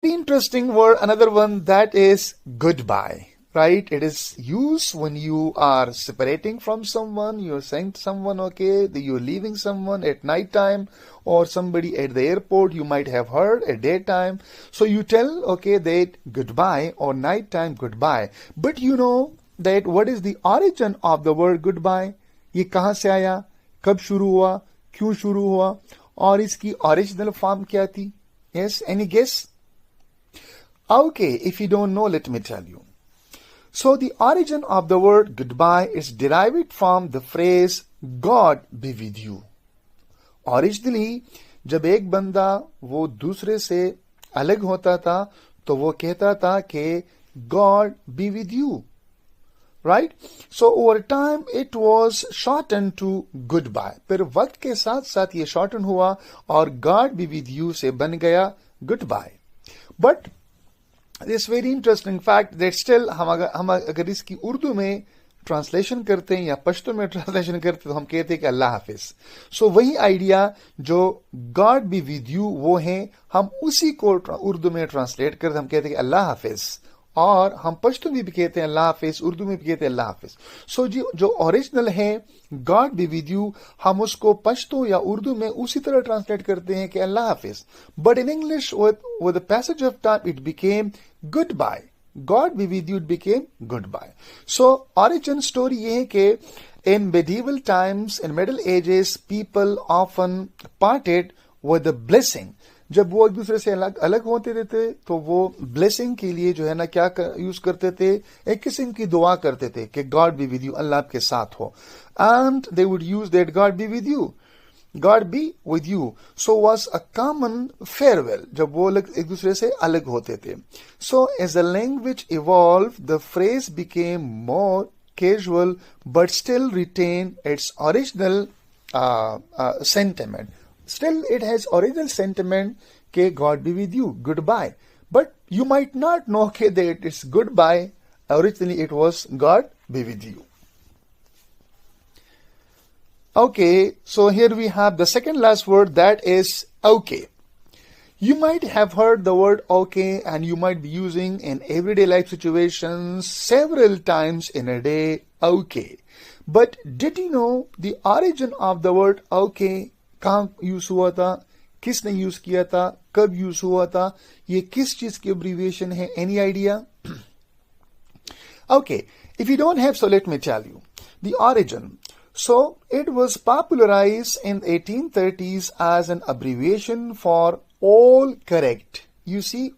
Interesting word, another one, that is goodbye. Right? It is used when you are separating from someone, you're saying to someone, okay, that you're leaving someone at night time, or somebody at the airport you might have heard at daytime. So you tell, okay, that goodbye or nighttime goodbye. But you know that what is the origin of the word goodbye? ये कहाँ से आया, कब शुरू हुआ, क्यों शुरू हुआ, और इसकी ओरिजिनल फॉर्म क्या थी? Yes, any guess? Okay, if you don't know, let me tell you. So the origin of the word goodbye is derived from the phrase God be with you. Originally, जब एक बंदा वो दूसरे से अलग होता था तो वो कहता था कि God be with you. Right? So over time it was shortened to goodbye. फिर वक्त के साथ साथ ये shorten हुआ और God be with you से बन गया goodbye. But this very interesting fact that still हम अगर इसकी उर्दू में ट्रांसलेशन करते हैं या पश्तो में ट्रांसलेशन करते हैं तो हम कहते हैं कि अल्लाह हाफिज. सो वही आइडिया जो गॉड बी विद यू वो है, हम उसी को उर्दू में ट्रांसलेट करते हम कहते हैं कि अल्लाह हाफिज, और हम पश्तो में भी कहते हैं अल्लाह हाफिज, उर्दू में भी कहते हैं अल्लाह हाफिज. सो जी जो ओरिजिनल है गॉड बी विद यू, हम उसको पश्तो या उर्दू में उसी तरह ट्रांसलेट करते हैं कि अल्लाह हाफिज. But in English with the passage of time it became goodbye. God be with you, it became goodbye. So origin story ये है कि in medieval times, in Middle Ages, people often parted with a blessing. जब वो एक दूसरे से अलग अलग होते थे तो वो ब्लेसिंग के लिए जो है ना क्या यूज करते थे, एक किस्म की दुआ करते थे कि गॉड बी विद यू, अल्लाह आपके साथ हो. And they would use that God be with you, God be with you. So was a common farewell जब वो लोग एक दूसरे से अलग होते थे. So as the language evolved, the phrase became more casual but still retained its original sentiment. Still it has original sentiment कि God be with you, goodbye. But you might not know that it's goodbye. Originally it was God be with you. Okay, so here we have the second last word, that is okay. You might have heard the word okay and you might be using in everyday life situations several times in a day, okay. But did you know the origin of the word okay? कहाँ use हुआ था, किसने use किया था, कब use हुआ था, ये किस चीज की abbreviation है? Any idea? Okay, if you don't have, so let me tell you the origin. So it was popularized in the 1830s as an abbreviation for all correct. You see,